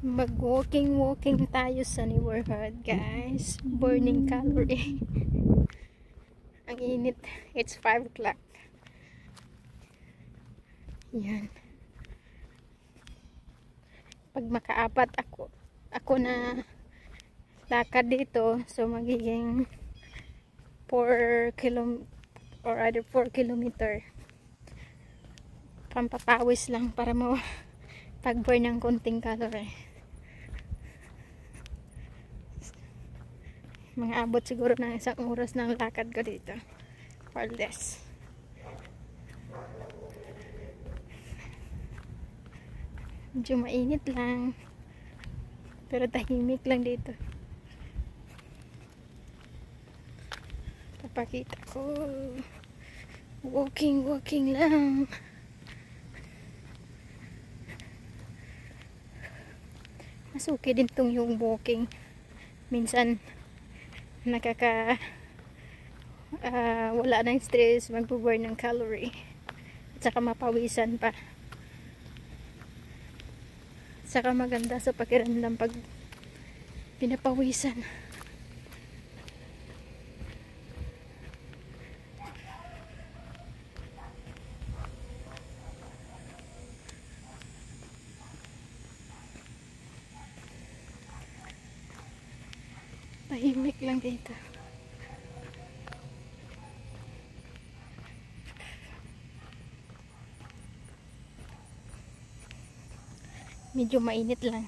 Mag-walking tayo sa neighborhood, guys. Burning calorie. Ang init. It's 5 o'clock. Yan. Pag makaapat ako na lakad dito, so magiging 4 kilometer. Pampapawis lang para mo pag-burn ng konting calorie. Mga abot siguro ng 1 oras ng lakad ko dito. Or less. Medyo mainit lang. Pero tahimik lang dito. Papakita ko. Walking lang. Mas okay din tong yung walking. Minsan wala ng stress, magbo-burn ng calorie at saka mapawisan pa, saka maganda sa pakiramdam pag pinapawisan. Tahimik lang dito. Medyo mainit lang.